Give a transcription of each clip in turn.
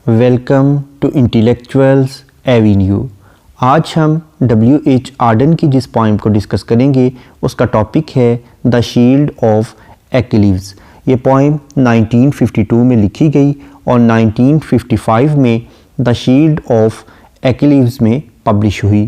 Welcome to intellectuals Avenue. आज हम W.H. Ardern की जिस पोइम को डिस्कस करेंगे उसका टॉपिक है द शील्ड ऑफ एक्लिव्स। ये पोइम 1952 में लिखी गई और 1955 में द शील्ड ऑफ एक्लिव्स में पब्लिश हुई।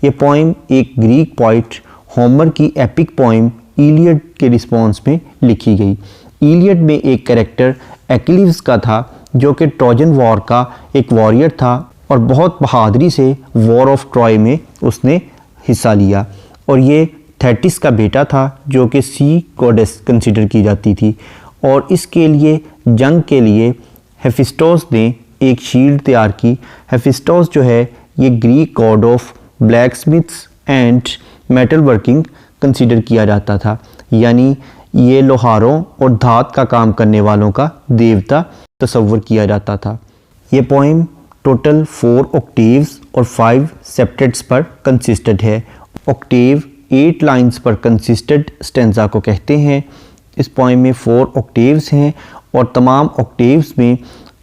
ये पोइम एक ग्रीक पोइट होमर की एपिक पोइम इलियड के रिस्पॉन्स में लिखी गई। इलियड में एक कैरेक्टर एक्लिव्स का था जो कि ट्रोजन वॉर का एक वॉरियर था और बहुत बहादुरी से वॉर ऑफ ट्रॉय में उसने हिस्सा लिया और ये थेटिस का बेटा था जो कि सी गॉडेस कंसिडर की जाती थी और इसके लिए जंग के लिए हेफिस्टोस ने एक शील्ड तैयार की। हेफिस्टोस जो है ये Greek God of black Smiths and metal working consider किया जाता था, यानी ये लोहारों और धात का काम करने वालों का देवता तस्वर किया जाता था। ये पोइम टोटल 4 ऑक्टेव्स और 5 सेप्टेट्स पर कंसिस्टेड है। ऑक्टेव 8 लाइंस पर कंसिस्टेड स्टेंजा को कहते हैं। इस पोइम में 4 ऑक्टेव्स हैं और तमाम ऑक्टेव्स में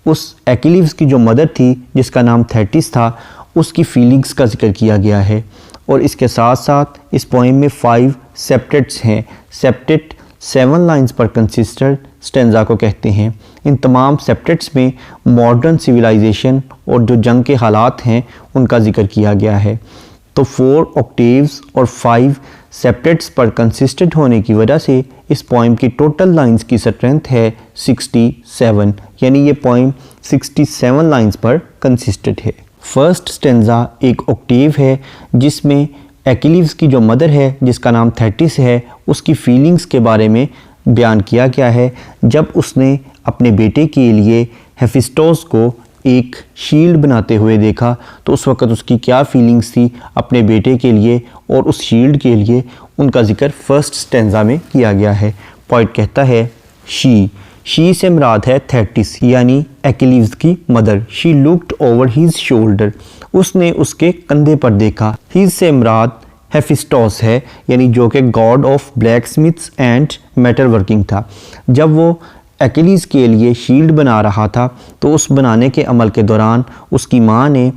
उस एक्लिव्स की जो मदर थी जिसका नाम थेटिस था उसकी फीलिंग्स का जिक्र किया गया है और इसके साथ साथ इस पोइम में 5 सेप्टेट्स हैं। सेप्टेट 7 लाइंस पर कंसिस्टेड स्टेंजा को कहते हैं। इन तमाम सेप्टेट्स में मॉडर्न सिविलाइजेशन और जो जंग के हालात हैं उनका जिक्र किया गया है। तो 4 ऑक्टेव्स और 5 सेप्टेट्स पर कंसिस्टेड होने की वजह से इस पोइम की टोटल लाइंस की स्ट्रेंथ है 67, यानी ये पोइम 67 लाइंस पर कंसिस्टेड है। फर्स्ट स्टेंजा एक ऑक्टेव है जिसमें एक्लिव्स की जो मदर है जिसका नाम थेटिस है उसकी फीलिंग्स के बारे में बयान किया गया है। जब उसने अपने बेटे के लिए हेफिस्टोस को एक शील्ड बनाते हुए देखा तो उस वक़्त उसकी क्या फीलिंग्स थी अपने बेटे के लिए और उस शील्ड के लिए, उनका जिक्र फर्स्ट स्टेंजा में किया गया है। पॉइंट कहता है शी से मुराद है थेटिस यानी एक्लिव्स की mother. She looked over his shoulder, उसने उसके कंधे पर देखा। हीज से मुराद हेफिस्टोस है यानी जो कि God of black Smiths and metal working था। जब वो एक्लिव्स के लिए शील्ड बना रहा था तो उस बनाने के अमल के दौरान उसकी माँ ने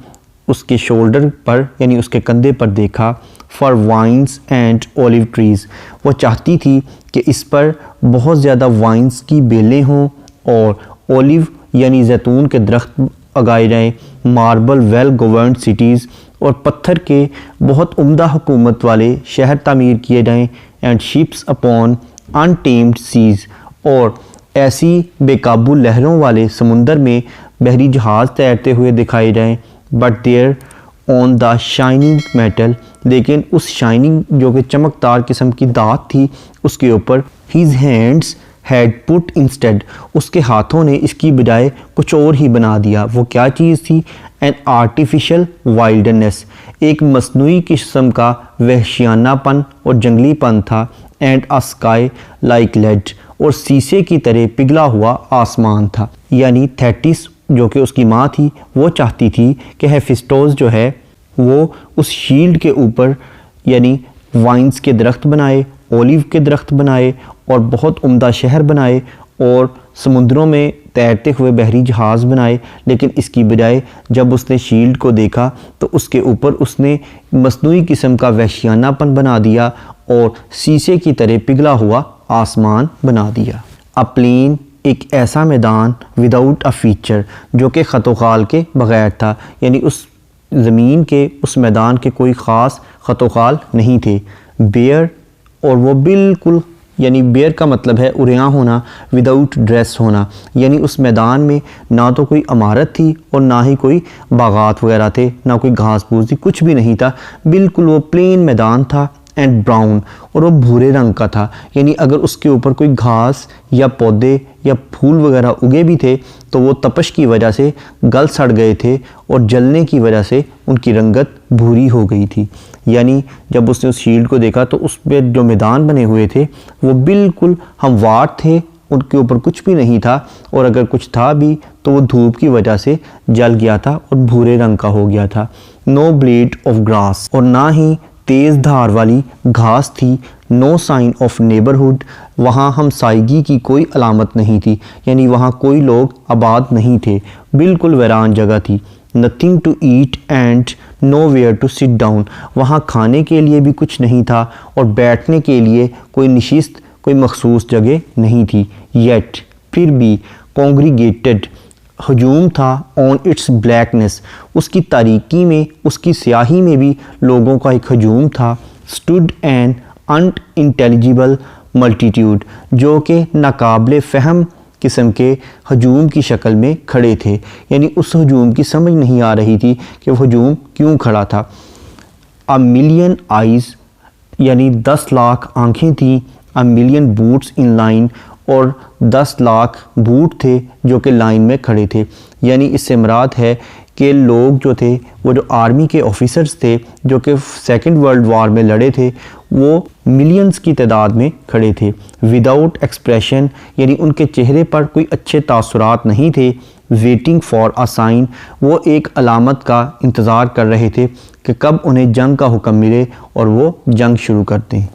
उसके शोल्डर पर यानी उसके कंधे पर देखा for vines and olive trees. वो चाहती थी कि इस पर बहुत ज़्यादा वाइन्स की बेलें हों और ओलिव यानी जैतून के दरख्त उगाए जाएँ, मार्बल वेल गवर्नड सिटीज़ और पत्थर के बहुत उम्दा हुकूमत वाले शहर तामीर किए जाएँ and ships upon untamed seas, और ऐसी बेकाबू लहरों वाले समुंदर में बहरी जहाज़ तैरते हुए दिखाए जाएँ। But there on the shining metal, लेकिन उस शाइनिंग जो कि चमकदार किस्म की धात थी उसके ऊपर his hands had put instead, उसके हाथों ने इसकी बजाय कुछ और ही बना दिया। वो क्या चीज़ थी? एन आर्टिफिशियल वाइल्डनेस, एक मसनूई किस्म का वहशियानापन और जंगलीपन था। And a sky like lead, और शीशे की तरह पिघला हुआ आसमान था। यानी थेटिस जो कि उसकी माँ थी वो चाहती थी कि हेफिस्टोस जो है वो उस शील्ड के ऊपर यानी वाइन्स के दरख्त बनाए, ओलिव के दरख्त बनाए और बहुत उम्दा शहर बनाए और समुद्रों में तैरते हुए बहरी जहाज़ बनाए। लेकिन इसकी बजाय जब उसने शील्ड को देखा तो उसके ऊपर उसने मसनूई किस्म का वहशियानापन बना दिया और शीशे की तरह पिघला हुआ आसमान बना दिया। अ प्लेन, एक ऐसा मैदान विदाउट अ फीचर, जो कि ख़तोखाल के बग़ैर था, यानी उस ज़मीन के उस मैदान के कोई ख़ास ख़तोखाल नहीं थे। बेयर, और वो बिल्कुल, यानी बेयर का मतलब है उरिया होना, विदाउट ड्रेस होना, यानी उस मैदान में ना तो कोई इमारत थी और ना ही कोई बागात वगैरह थे, ना कोई घास फूस थी, कुछ भी नहीं था। बिल्कुल वो प्लेन मैदान था। एंड ब्राउन, और वो भूरे रंग का था, यानी अगर उसके ऊपर कोई घास या पौधे या फूल वगैरह उगे भी थे तो वो तपश की वजह से गल सड़ गए थे और जलने की वजह से उनकी रंगत भूरी हो गई थी। यानी जब उसने उस शील्ड को देखा तो उस पर जो मैदान बने हुए थे वो बिल्कुल हमवार थे, उनके ऊपर कुछ भी नहीं था और अगर कुछ था भी तो वो धूप की वजह से जल गया था और भूरे रंग का हो गया था। नो ब्लेड ऑफ ग्रास, और ना ही तेज़ धार वाली घास थी। नो साइन ऑफ नेबरहुड, वहाँ हमसायगी की कोई अलामत नहीं थी, यानी वहाँ कोई लोग आबाद नहीं थे, बिल्कुल वीरान जगह थी। Nothing to eat and nowhere to sit down, वहाँ खाने के लिए भी कुछ नहीं था और बैठने के लिए कोई नशिस्त, कोई मखसूस जगह नहीं थी। येट, फिर भी, कॉन्ग्रीगेटेड, हजूम था ऑन इट्स ब्लैकनेस, उसकी तारीकी में, उसकी स्याही में भी लोगों का एक हजूम था। स्टूड एन अनइंटेलिजिबल मल्टीट्यूड, जो कि नाकाबिले फ़हम किस्म के हजूम की शक्ल में खड़े थे, यानी उस हजूम की समझ नहीं आ रही थी कि वह हजूम क्यों खड़ा था। अ मिलियन आइज़, यानी 10 लाख आँखें थीं। A million boots in line, और 10 लाख बूट थे जो कि लाइन में खड़े थे, यानी इससे मुराद है कि लोग जो थे वो जो आर्मी के ऑफिसर्स थे जो कि सेकंड वर्ल्ड वार में लड़े थे, वो मिलियंस की तादाद में खड़े थे। विदाउट एक्सप्रेशन, यानी उनके चेहरे पर कोई अच्छे तासुरात नहीं थे। वेटिंग फॉर अ साइन, वो एक अलामत का इंतज़ार कर रहे थे कि कब उन्हें जंग का हुक्म मिले और वो जंग शुरू कर दें।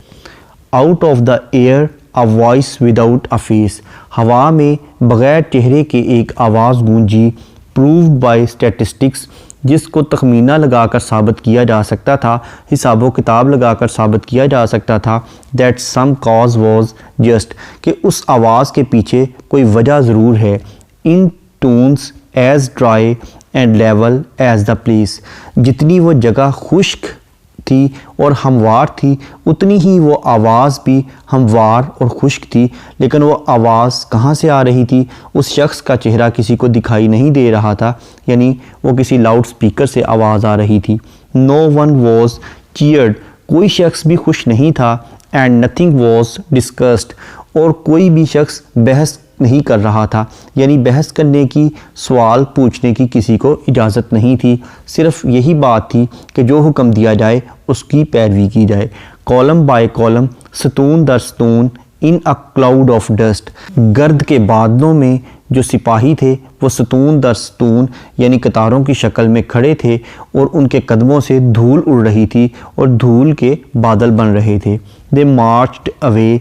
Out of the air a voice without a face, हवा में बग़ैर चेहरे के एक आवाज़ गूंजी। प्रूव्ड बाय स्टैटिस्टिक्स, जिसको तखमीना लगाकर साबित किया जा सकता था, हिसाबो किताब लगाकर साबित किया जा सकता था। That some cause was just, कि उस आवाज़ के पीछे कोई वजह ज़रूर है। In tones as dry and level as the place, जितनी वो जगह खुश्क थी और हमवार थी, उतनी ही वो आवाज़ भी हमवार और खुश्क थी। लेकिन वो आवाज़ कहाँ से आ रही थी? उस शख्स का चेहरा किसी को दिखाई नहीं दे रहा था, यानी वो किसी लाउड स्पीकर से आवाज़ आ रही थी। नो वन वॉज चीयर्ड, कोई शख्स भी खुश नहीं था। एंड नथिंग वॉज डिस्कस्ड, और कोई भी शख्स बहस नहीं कर रहा था, यानी बहस करने की, सवाल पूछने की किसी को इजाज़त नहीं थी। सिर्फ यही बात थी कि जो हुक्म दिया जाए उसकी पैरवी की जाए। कॉलम बाय कॉलम, सतून दर सतून, in a cloud of dust, गर्द के बादलों में जो सिपाही थे वो सतून दर सतून, यानी कतारों की शक्ल में खड़े थे और उनके कदमों से धूल उड़ रही थी और धूल के बादल बन रहे थे। They marched away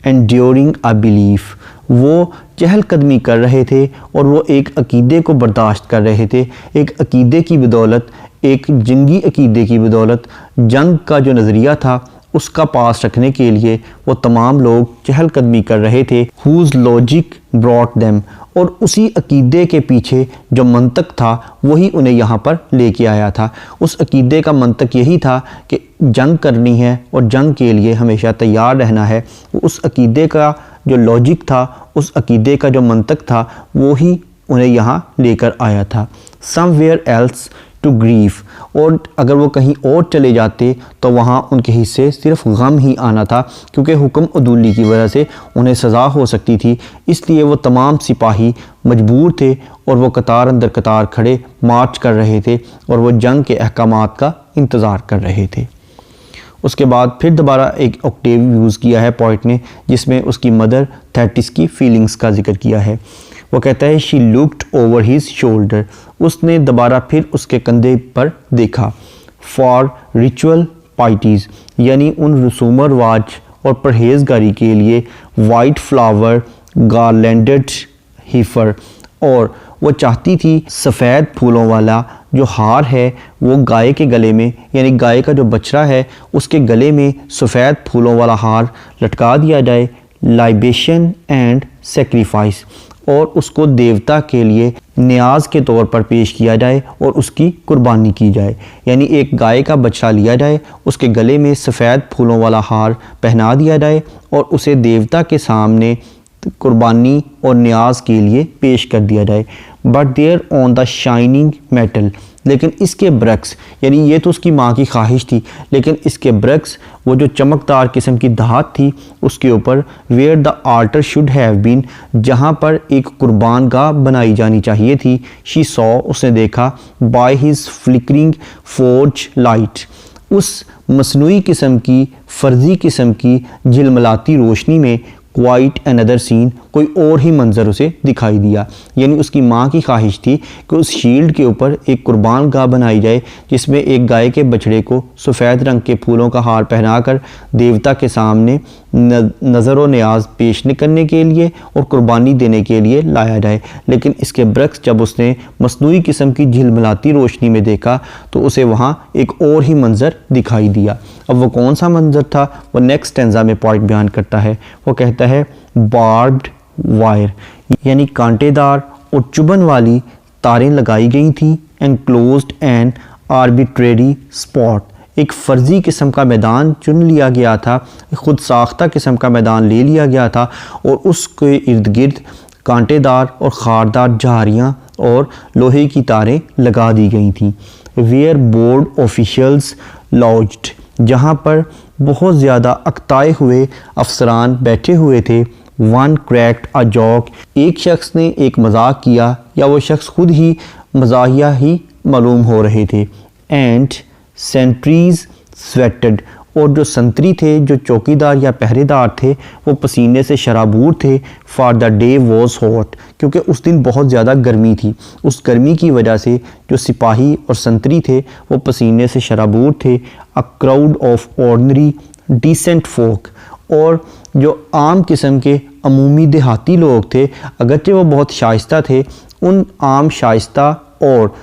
enduring a belief, वो चहलकदमी कर रहे थे और वो एक अकीदे को बर्दाश्त कर रहे थे। एक अकीदे की बदौलत, एक जंगी अकीदे की बदौलत, जंग का जो नज़रिया था उसका पास रखने के लिए वो तमाम लोग चहलकदमी कर रहे थे। हुज़ लॉजिक ब्रॉट देम, और उसी अकीदे के पीछे जो मंतक था वही उन्हें यहाँ पर लेके आया था। उस अकीदे का मंतक यही था कि जंग करनी है और जंग के लिए हमेशा तैयार रहना है। उस अकीदे का जो लॉजिक था, उस अकीदे का जो मंतक था, वो ही उन्हें यहाँ लेकर आया था। समवेयर एल्स टू ग्रीफ, और अगर वो कहीं और चले जाते तो वहाँ उनके हिस्से सिर्फ गम ही आना था, क्योंकि हुक्म अदूली की वजह से उन्हें सज़ा हो सकती थी। इसलिए वो तमाम सिपाही मजबूर थे और वो कतार अंदर कतार खड़े मार्च कर रहे थे और वो जंग के अहकामात का इंतज़ार कर रहे थे। उसके बाद फिर दोबारा एक ऑक्टेव यूज़ किया है पोइट ने, जिसमें उसकी मदर थेटिस की फीलिंग्स का जिक्र किया है। वो कहता है she looked over his shoulder, उसने दोबारा फिर उसके कंधे पर देखा। फॉर रिचुअल पाइटीज़, यानी उन रसूम रवाज और परहेजगारी के लिए। वाइट फ्लावर गार्लैंडेड हीफर, और वो चाहती थी सफ़ेद फूलों वाला जो हार है वो गाय के गले में, यानी गाय का जो बछड़ा है उसके गले में सफ़ेद फूलों वाला हार लटका दिया जाए। लाइबेशन एंड सेक्रीफाइस, और उसको देवता के लिए न्याज के तौर पर पेश किया जाए और उसकी कुर्बानी की जाए। यानी एक गाय का बछड़ा लिया जाए, उसके गले में सफ़ेद फूलों वाला हार पहना दिया जाए और उसे देवता के सामने कुर्बानी और न्याज के लिए पेश कर दिया जाए। But there on the shining metal, लेकिन इसके ब्रक्स, यानी ये तो उसकी माँ की ख्वाहिश थी, लेकिन इसके ब्रक्स वो जो चमकदार किस्म की धात थी उसके ऊपर, where the altar should have been, जहाँ पर एक कुर्बान गाह बनाई जानी चाहिए थी। शी सॉ, उसने देखा, by his flickering forge light, उस मसनूई किस्म की, फर्जी किस्म की झिलमिलाती रोशनी में, क्वाइट अनदर सीन, कोई और ही मंजर उसे दिखाई दिया। यानी उसकी माँ की ख्वाहिश थी कि उस शील्ड के ऊपर एक कुर्बान गाह बनाई जाए जिसमें एक गाय के बछड़े को सफ़ेद रंग के फूलों का हार पहनाकर देवता के सामने नज़र व न्याज पेश करने के लिए और कुर्बानी देने के लिए लाया जाए। लेकिन इसके बरक्स जब उसने मसनूई किस्म की झिलमिलाती रोशनी में देखा तो उसे वहाँ एक और ही मंजर दिखाई दिया। अब वो कौन सा मंजर था वो नेक्स्ट स्टैंजा में पॉइंट बयान करता है। वो कहता है बार्ब्ड वायर, यानी कांटेदार और चुभन वाली तारें लगाई गई थी। एनक्लोज्ड एंड आर्बिट्रेरी स्पॉट, एक फ़र्ज़ी किस्म का मैदान चुन लिया गया था, ख़ुद साख्ता किस्म का मैदान ले लिया गया था और उसके इर्द गिर्द कांटेदार और खारदार झारियाँ और लोहे की तारें लगा दी गई थीं। वेयर बोर्ड ऑफिशियल्स लॉज्ड, जहाँ पर बहुत ज़्यादा अक्ताए हुए अफसरान बैठे हुए थे। वन क्रैक्ड अ जोक, एक शख्स ने एक मजाक किया या वो शख्स खुद ही मजाहिया ही मालूम हो रहे थे। एंड सेंट्रीज स्वेटेड, और जो संतरी थे, जो चौकीदार या पहरेदार थे, वो पसीने से शराबूर थे। For the day was hot, क्योंकि उस दिन बहुत ज़्यादा गर्मी थी। उस गर्मी की वजह से जो सिपाही और संतरी थे वो पसीने से शराबूर थे। A crowd of ordinary decent folk, और जो आम किस्म के अमूमी देहाती लोग थे, अगरचे वो बहुत शाइस्ता थे, उन आम शाइस्ता और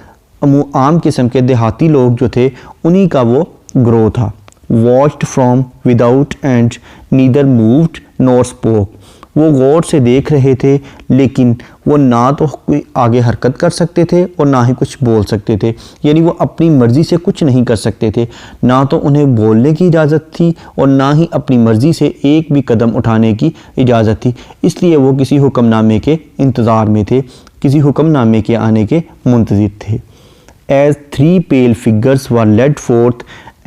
आम किस्म के देहाती लोग जो थे उन्हीं का वो ग्रोह था। Watched from without and neither moved nor spoke, वो गौर से देख रहे थे लेकिन वो ना तो कोई आगे हरकत कर सकते थे और ना ही कुछ बोल सकते थे। यानी वो अपनी मर्ज़ी से कुछ नहीं कर सकते थे, ना तो उन्हें बोलने की इजाज़त थी और ना ही अपनी मर्ज़ी से एक भी कदम उठाने की इजाज़त थी। इसलिए वो किसी हुक्मनामे के इंतज़ार में थे, किसी हुक्मनामे के आने के मुंतज़िर थे। As three pale figures were led forth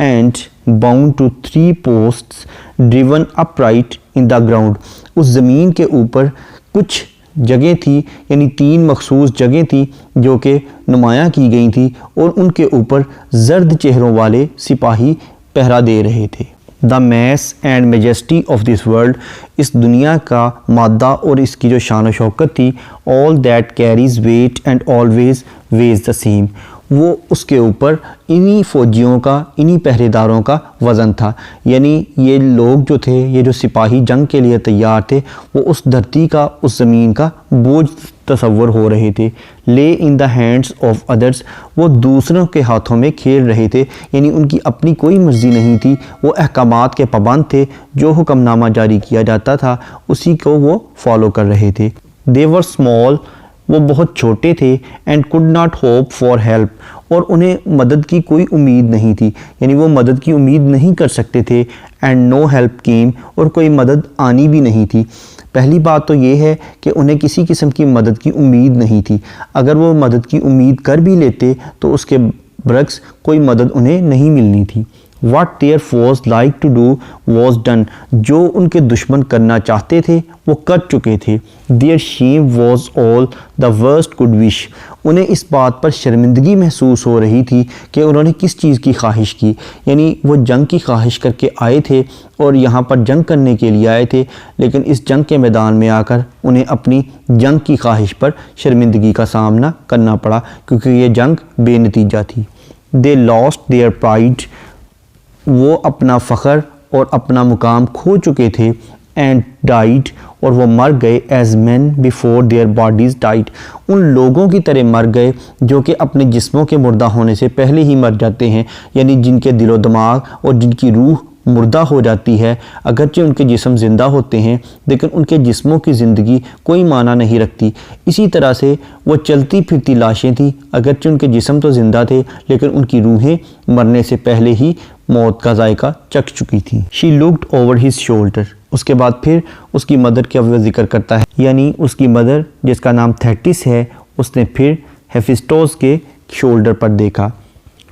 and bound to three posts driven upright in the ground, उस ज़मीन के ऊपर कुछ जगह थी, यानी 3 मखसूस जगह थी जो कि नुमायाँ की गई थी और उनके ऊपर जर्द चेहरों वाले सिपाही पहरा दे रहे थे। The mass and majesty of this world, इस दुनिया का मादा और इसकी जो शान व शौकत थी। All that carries weight and always weighs the same, वो उसके ऊपर इन्हीं फ़ौजियों का, इन्हीं पहरेदारों का वज़न था। यानी ये लोग जो थे, ये जो सिपाही जंग के लिए तैयार थे, वो उस धरती का, उस ज़मीन का बोझ तसव्वुर हो रहे थे। ले in the hands of others, वो दूसरों के हाथों में खेल रहे थे। यानी उनकी अपनी कोई मर्ज़ी नहीं थी, वो अहकामात के पाबंद थे। जो हुक्मनामा जारी किया जाता था उसी को वो फॉलो कर रहे थे। दे वर स्मॉल, वो बहुत छोटे थे। And could not hope for help, और उन्हें मदद की कोई उम्मीद नहीं थी, यानी वो मदद की उम्मीद नहीं कर सकते थे। एंड नो हेल्प केम, और कोई मदद आनी भी नहीं थी। पहली बात तो ये है कि उन्हें किसी किस्म की मदद की उम्मीद नहीं थी। अगर वो मदद की उम्मीद कर भी लेते तो उसके बरक्स कोई मदद उन्हें नहीं मिलनी थी। What their foes like to do was done, जो उनके दुश्मन करना चाहते थे वो कर चुके थे। Their shame was all the worst could wish, उन्हें इस बात पर शर्मिंदगी महसूस हो रही थी कि उन्होंने किस चीज़ की ख्वाहिश की। यानी वो जंग की ख्वाहिश करके आए थे और यहाँ पर जंग करने के लिए आए थे, लेकिन इस जंग के मैदान में आकर उन्हें अपनी जंग की ख्वाहिश पर शर्मिंदगी का सामना करना पड़ा, क्योंकि ये जंग बेनतीजा थी। They lost their pride, वो अपना फ़ख्र और अपना मुकाम खो चुके थे। एंड डाइड, और वो मर गए। As men before their bodies died, उन लोगों की तरह मर गए जो कि अपने जिस्मों के मुर्दा होने से पहले ही मर जाते हैं। यानी जिनके दिलो दिमाग और जिनकी रूह मुर्दा हो जाती है, अगरचे उनके जिस्म ज़िंदा होते हैं लेकिन उनके जिस्मों की ज़िंदगी कोई माना नहीं रखती। इसी तरह से वो चलती फिरती लाशें थी, अगरचे उनके जिस्म तो ज़िंदा थे लेकिन उनकी रूहें मरने से पहले ही मौत का जायका चख चुकी थी। She looked over his shoulder, उसके बाद फिर उसकी मदर का वो जिक्र करता है, यानी उसकी मदर जिसका नाम थेटिस है, उसने फिर हेफिस्टोस के शोल्डर पर देखा।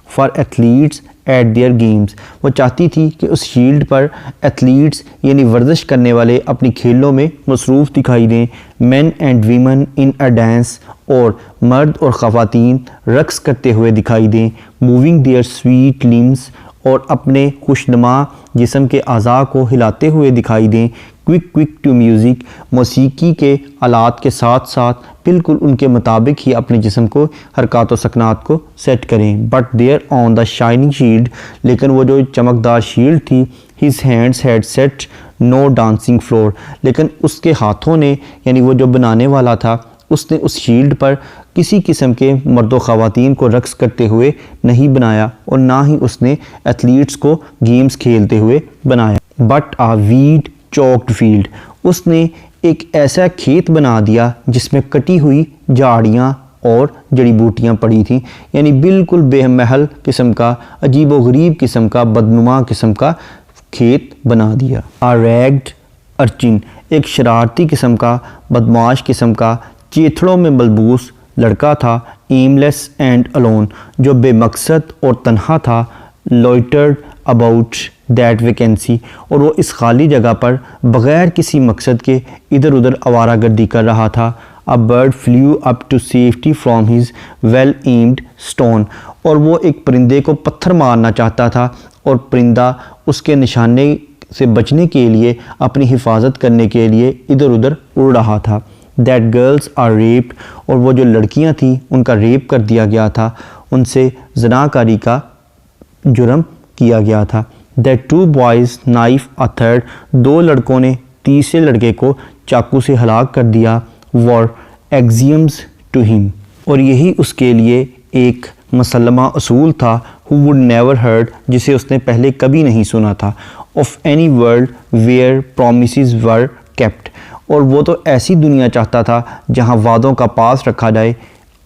For athletes eight there games, वो चाहती थी कि उस शील्ड पर एथलीट्स यानी वर्जिश करने वाले अपनी खेलों में मसरूफ़ दिखाई दें। Main and women in a dance, और मर्द और ख़वातीन रक्स करते हुए दिखाई दें। मूविंग देयर स्वीट लिम्स, और अपने खुशनुमा जिस्म के अज़ा को हिलाते हुए दिखाई दें। क्विक टू म्यूज़िक, मौसीकी के आलात के साथ साथ बिल्कुल उनके मुताबिक ही अपने जिस्म को हरकत व सकनात को सेट करें। But there on the shining shield, लेकिन वो जो चमकदार शील्ड थी, his hands had set no dancing floor, लेकिन उसके हाथों ने, यानी वो जो बनाने वाला था, उसने उस शील्ड पर किसी किस्म के मर्दो ख़वातीन को रक्स करते हुए नहीं बनाया और ना ही उसने एथलीट्स को गेम्स खेलते हुए बनाया। But a weed choked field, उसने एक ऐसा खेत बना दिया जिसमें कटी हुई झाड़ियाँ और जड़ी बूटियाँ पड़ी थीं, यानी बिल्कुल बेमहल किस्म का, अजीब व गरीब किस्म का, बदनुमा किस्म का खेत बना दिया। आ रैग्ड अर्चिन, एक शरारती किस्म का, बदमाश किस्म का, चेथड़ों में बलबूस लड़का था, एमलेस एंड अलोन, जो बेमकसद और तन्हा था, लॉइटर्ड अबाउट दैट वैकेंसी, और वो इस खाली जगह पर बग़ैर किसी मकसद के इधर उधर आवारागर्दी कर रहा था। A bird flew up to safety from his well aimed stone, और वो एक परिंदे को पत्थर मारना चाहता था और परिंदा उसके निशाने से बचने के लिए, अपनी हिफाजत करने के लिए इधर उधर उड़ रहा था। दैट गर्ल्स आर रेप्ड, और वो जो लड़कियां थीं उनका रेप कर दिया गया था, उनसे ज़नाकारी का जुर्म किया गया था। That two boys knife a third, दो लड़कों ने तीसरे लड़के को चाकू से हलाक कर दिया। वॉर एक्सियम्स टू हिम, और यही उसके लिए एक मसलमा असूल था, हु वुड नेवर हर्ड, जिसे उसने पहले कभी नहीं सुना था, of any world where promises were kept, और वो तो ऐसी दुनिया चाहता था जहाँ वादों का पास रखा जाए,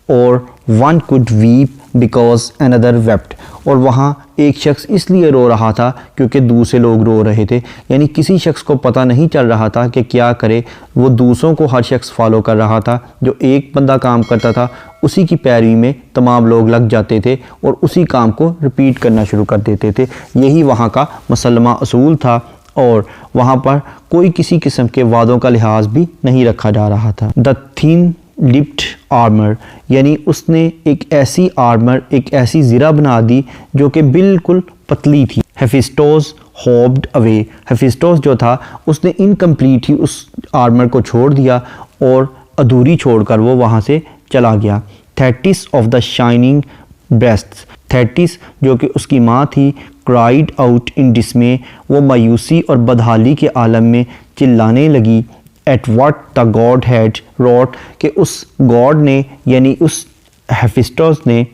और one could weep because another wept, और वहाँ एक शख्स इसलिए रो रहा था क्योंकि दूसरे लोग रो रहे थे, यानी किसी शख्स को पता नहीं चल रहा था कि क्या करे, वो दूसरों को हर शख्स फॉलो कर रहा था। जो एक बंदा काम करता था उसी की पैरवी में तमाम लोग लग जाते थे और उसी काम को रिपीट करना शुरू कर देते थे। यही वहाँ का मुसलमा असूल था, और वहाँ पर कोई किसी किस्म के वादों का लिहाज भी नहीं रखा जा रहा था। द थिन लिप्ड आर्मर, यानी उसने एक ऐसी आर्मर, एक ऐसी ज़िरा बना दी जो कि बिल्कुल पतली थी। हेफिस्टोस हॉब्ड अवे, हेफिस्टोस जो था उसने इनकम्प्लीट ही उस आर्मर को छोड़ दिया और अधूरी छोड़कर वो वहाँ से चला गया। Thetis of the shining breasts, Thetis जो कि उसकी माँ थी, क्राइड आउट इन डिस्मे, वो मायूसी और बदहाली के आलम में चिल्लाने लगी। At what the god had wrought, कि उस गॉड ने, यानी उस हेफिस्टोस ने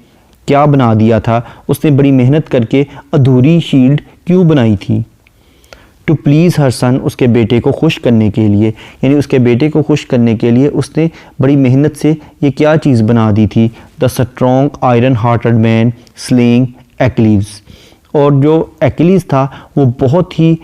क्या बना दिया था, उसने बड़ी मेहनत करके अधूरी शील्ड क्यों बनाई थी। टू प्लीज़ हर सन, उसके बेटे को खुश करने के लिए, यानी उसके बेटे को खुश करने के लिए उसने बड़ी मेहनत से ये क्या चीज़ बना दी थी। The strong iron hearted man slaying Achilles, और जो एक्लीज था वो बहुत ही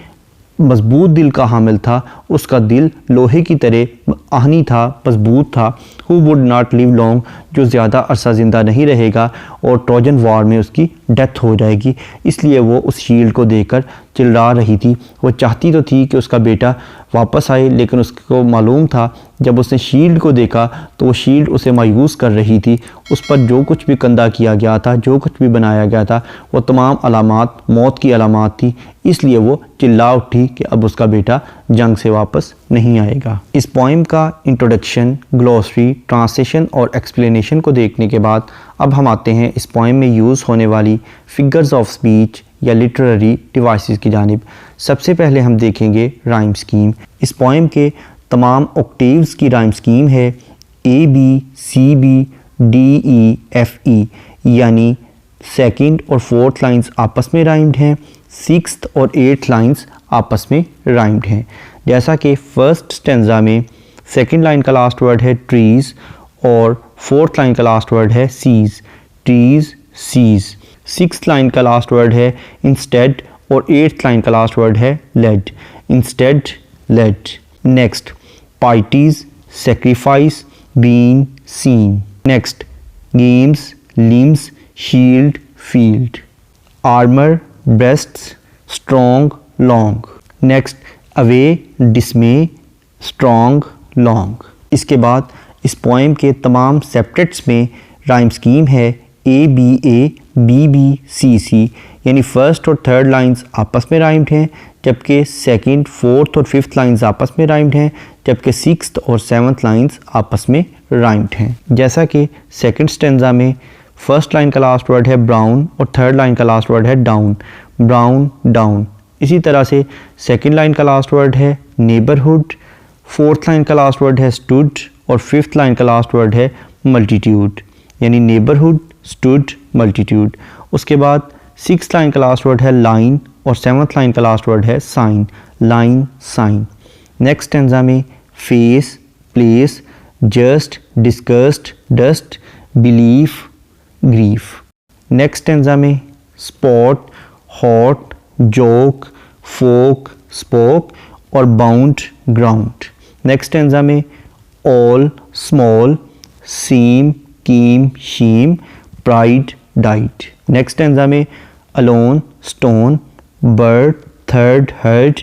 मजबूत दिल का हामिल था, उसका दिल लोहे की तरह आहनी था, मजबूत था। Who would not live long, जो ज़्यादा अरसा ज़िंदा नहीं रहेगा और ट्रोजन वॉर में उसकी डेथ हो जाएगी, इसलिए वो उस शील्ड को देखकर चिल्ला रही थी। वो चाहती तो थी कि उसका बेटा वापस आए, लेकिन उसको मालूम था जब उसने शील्ड को देखा तो वो शील्ड उसे मायूस कर रही थी। उस पर जो कुछ भी कंधा किया गया था, जो कुछ भी बनाया गया था, वो तमाम अलामात मौत की अलामात थी, इसलिए वो चिल्ला उठी कि अब उसका बेटा जंग से वापस नहीं आएगा। इस पोइम का इंट्रोडक्शन, ग्लॉसरी, ट्रांसलेशन और एक्सप्लेनेशन को देखने के बाद अब हम आते हैं इस पोइम में यूज़ होने वाली फिगर्स ऑफ स्पीच या लिटरेरी डिवाइसेस की जानिब। सबसे पहले हम देखेंगे राइम स्कीम। इस पोइम के तमाम ऑक्टेव्स की राइम स्कीम है A B C B D E F E, यानी सेकंड और फोर्थ लाइंस आपस में राइम्ड हैं, सिक्स्थ और एट्थ लाइंस आपस में राइम्ड हैं। जैसा कि फर्स्ट स्टेंजा में सेकंड लाइन का लास्ट वर्ड है ट्रीज़ और फोर्थ लाइन का लास्ट वर्ड है seas, trees seas. Sixth line का लास्ट वर्ड है इंस्टेड और एट्थ लाइन का लास्ट वर्ड है lead, instead lead. Next parties, sacrifice, been, seen. Next games, limbs, shield, field. Armour, breasts, strong, long. Next away, dismay, strong, long. इसके बाद इस poem के तमाम सेप्टेट्स में राइम स्कीम है ABA, BBCC यानी फर्स्ट और थर्ड लाइंस आपस में राइम्ड हैं, जबकि सेकंड, फोर्थ और फिफ्थ लाइंस आपस में राइम्ड हैं, जबकि सिक्स्थ और सेवन्थ लाइंस आपस में राइम्ड हैं। जैसा कि सेकंड स्टेंजा में फर्स्ट लाइन का लास्ट वर्ड है ब्राउन और थर्ड लाइन का लास्ट वर्ड है डाउन, ब्राउन डाउन। इसी तरह से सेकंड लाइन का लास्ट वर्ड है नेबरहुड, फोर्थ लाइन का लास्ट वर्ड है स्टूड और फिफ्थ लाइन का लास्ट वर्ड है मल्टीट्यूड, यानी नेबरहुड, स्टूड, मल्टीट्यूड। उसके बाद सिक्स्थ लाइन का लास्ट वर्ड है लाइन और सेवन्थ लाइन का लास्ट वर्ड है sign, line, sign. Next stanza में face, place, just, discussed, dust, belief, grief. Next stanza में spot, hot, joke, folk, spoke और बाउंड, ग्राउंड। नेक्स्ट स्टेंजा में all, small, seem, कीम, शीम, pride, diet. Next stanza में alone, stone, bird, third, heard,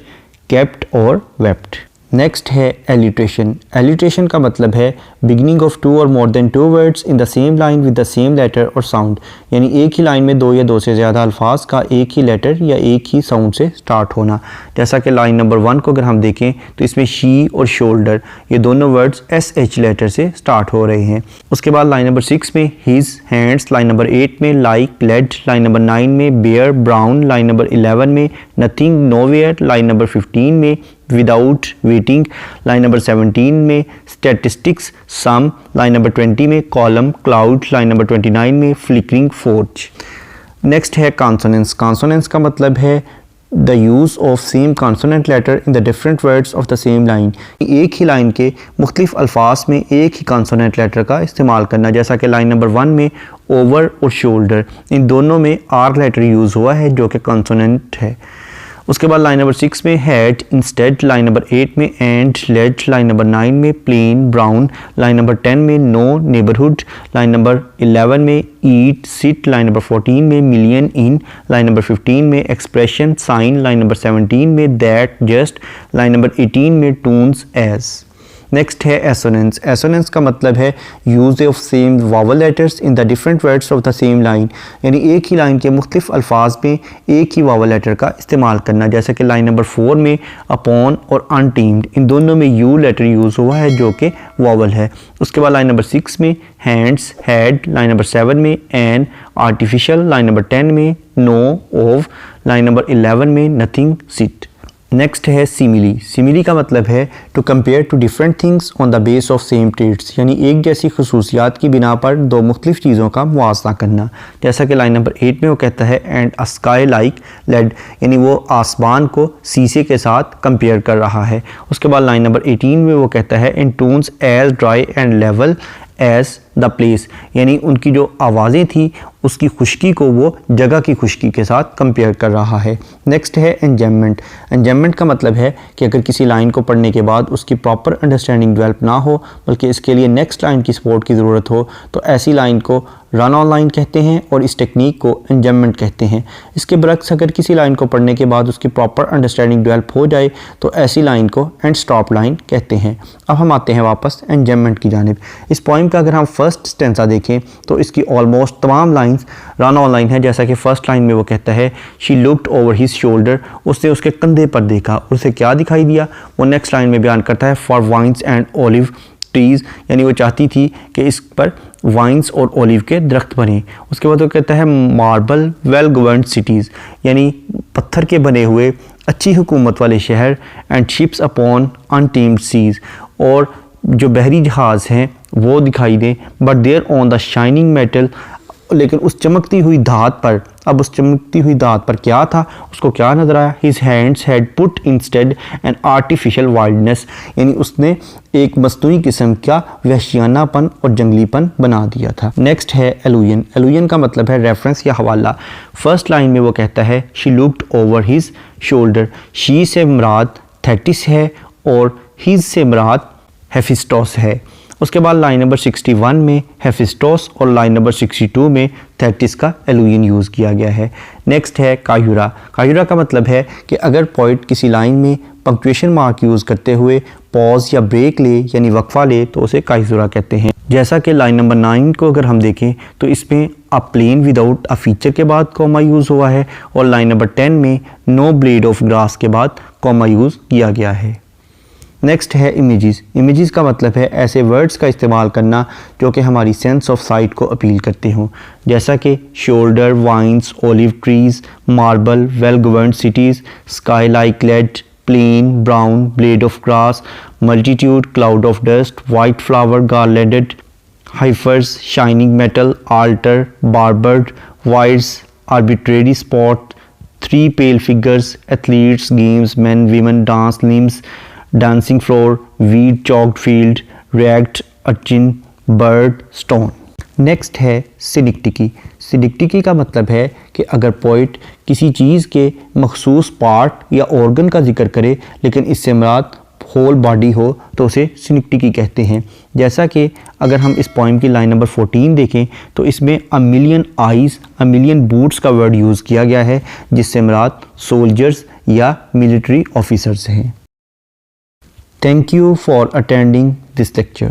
kept और wept. Next है alliteration. Alliteration का मतलब है बिगिनिंग ऑफ टू और more than two words in the same line with the same letter और साउंड, यानी एक ही लाइन में दो या दो से ज़्यादा अल्फाज का एक ही लेटर या एक ही साउंड से स्टार्ट होना। जैसा कि लाइन नंबर 1 को अगर हम देखें तो इसमें शी और शोल्डर ये दोनों वर्ड्स SH लेटर से स्टार्ट हो रहे हैं। उसके बाद लाइन नंबर 6 में हिज, हैंड्स, लाइन नंबर 8 में लाइक, लेड, लाइन नंबर 9 में बेयर, ब्राउन, लाइन नंबर 11 में नथिंग, नोवेयर, लाइन नंबर 15 में विदाउट, वेटिंग, लाइन नंबर 17 में स्टैटिस्टिक्स, सम, लाइन नंबर 20 में कॉलम, क्लाउड, लाइन नंबर 29 में फ्लिकरिंग, फोर्ज। नेक्स्ट है consonants. Consonants का मतलब है the use of same consonant letter in the different words of the same line. एक ही लाइन के मुख्तलिफ अल्फाज में एक ही कॉन्सोनेंट लेटर का इस्तेमाल करना। जैसा कि लाइन नंबर 1 में ओवर और शोल्डर, इन दोनों में R लेटर यूज़ हुआ है जो कि कॉन्सोनेंट है। उसके बाद लाइन नंबर 6 में हैड, इंस्टेड, लाइन नंबर 8 में एंड, लेड, लाइन नंबर 9 में प्लेन, ब्राउन, लाइन नंबर 10 में नो, नेबरहुड, लाइन नंबर 11 में ईट, सिट, लाइन नंबर 14 में मिलियन, इन, लाइन नंबर 15 में एक्सप्रेशन, साइन, लाइन नंबर 17 में दैट, जस्ट, लाइन नंबर 18 में Toons, as. Next है assonance. Assonance का मतलब है use of same vowel letters in the different words of the same line, यानी एक ही लाइन के मुख्तलिफ अल्फाज में एक ही वावल लेटर का इस्तेमाल करना। जैसे कि लाइन नंबर 4 में अपॉन और अनटीम्ड, इन दोनों में यू लेटर यूज़ हुआ है जो कि वावल है। उसके बाद लाइन नंबर 6 में हैंड्स, हैड, लाइन नंबर 7 में एन, आर्टिफिशियल, लाइन नंबर 10 में नो, ऑफ, लाइन नंबर 11 में नथिंग, सिट। नेक्स्ट है सिमिली। सिमिली का मतलब है to compare two different things on the base of same traits, यानी एक जैसी खसूसियात की बिना पर दो मुख्तलिफ चीज़ों का मुआवजा करना। जैसा कि लाइन नंबर 8 में वो कहता है and a sky like lead, यानी वो आसमान को शीशे के साथ कंपेयर कर रहा है। उसके बाद लाइन नंबर 18 में वो कहता है in tones as dry and level as the place, यानी उनकी जो आवाज़ें थी उसकी खुश्की को वो जगह की खुश्की के साथ कंपेयर कर रहा है। नेक्स्ट है एंजॉयमेंट। एंजॉयमेंट का मतलब है कि अगर किसी लाइन को पढ़ने के बाद उसकी प्रॉपर अंडरस्टैंडिंग डेवलप ना हो बल्कि इसके लिए नेक्स्ट लाइन की सपोर्ट की ज़रूरत हो तो ऐसी लाइन को रन ऑन लाइन कहते हैं और इस टेक्निक को एंजॉयमेंट कहते हैं। इसके बरक्स अगर किसी लाइन को पढ़ने के बाद उसकी प्रॉपर अंडरस्टैंडिंग डेवलप हो जाए तो ऐसी लाइन को एंड स्टॉप लाइन कहते हैं। अब हम आते हैं वापस एंजॉयमेंट की जानिब। इस पोइम का अगर हम फर्स्ट स्टेंसा देखें तो इसकी ऑलमोस्ट तमाम लाइंस रन ऑन लाइन है। जैसा कि फर्स्ट लाइन में वो कहता है she looked over his shoulder, उसने उसके कंधे पर देखा, उसे क्या दिखाई दिया वो नेक्स्ट लाइन में बयान करता है for vines and olive trees, यानी वो चाहती थी कि इस पर वाइन्स और ओलिव के दरख्त बने। उसके बाद वो कहता है मार्बल वेल गवर्नड सिटीज़, यानी पत्थर के बने हुए अच्छी हुकूमत वाले शहर, and ships upon untamed seas, और जो बहरी जहाज़ हैं वो दिखाई दें, but there on the shining metal, लेकिन उस चमकती हुई धात पर, अब उस चमकती हुई धात पर क्या था, उसको क्या नजर आया, his hands had put instead an artificial wildness, यानी उसने एक मस्तूई किस्म का वहशियानापन और जंगलीपन बना दिया था। नेक्स्ट है एलुजन। एलुजन का मतलब है रेफरेंस या हवाला। फर्स्ट लाइन में वो कहता है she looked over his shoulder, she से मुराद थेटिस है और हिज से मुराद हेफिस्टोस है। उसके बाद लाइन नंबर 61 में हेफिस्टोस और लाइन नंबर 62 में थेटिस का एलुजन यूज़ किया गया है। नेक्स्ट है कायूरा। कायूरा का मतलब है कि अगर पोइट किसी लाइन में पंक्चुएशन मार्क यूज़ करते हुए पॉज या ब्रेक ले यानी वक्फा ले तो उसे काइज़ुरा कहते हैं। जैसा कि लाइन नंबर 9 को अगर हम देखें तो इसमें अ प्लेन विदाउट अ फीचर के बाद कॉमा यूज़ हुआ है और लाइन नंबर 10 में नो ब्लेड ऑफ ग्रास के बाद कॉमा यूज़ किया गया है। नेक्स्ट है इमेजेस। इमेजेस का मतलब है ऐसे वर्ड्स का इस्तेमाल करना जो कि हमारी सेंस ऑफ साइट को अपील करते हों, जैसा कि shoulder, vines, olive trees, marble, well governed cities, sky like lead, plain, brown, blade of grass, multitude, cloud of dust, white flower, garlanded, heifers, shining metal, altar, barbed, wires, arbitrary spot, three pale figures, athletes, games, man, women, dance, limbs, dancing floor, weed, choked field, ragged, urchin, bird, stone. Next है synecdoche. सिनिक्टिकी का मतलब है कि अगर poet किसी चीज़ के मखसूस part या ऑर्गन का जिक्र करे लेकिन इससे मुराद होल बॉडी हो तो उसे सिनिक्टिकी कहते हैं। जैसा कि अगर हम इस पोइम की लाइन नंबर 14 देखें तो इसमें a million eyes, a million boots का वर्ड यूज़ किया गया है जिससे मुराद सोल्जर्स या मिलिट्री ऑफिसर्स हैं। Thank you for attending this lecture.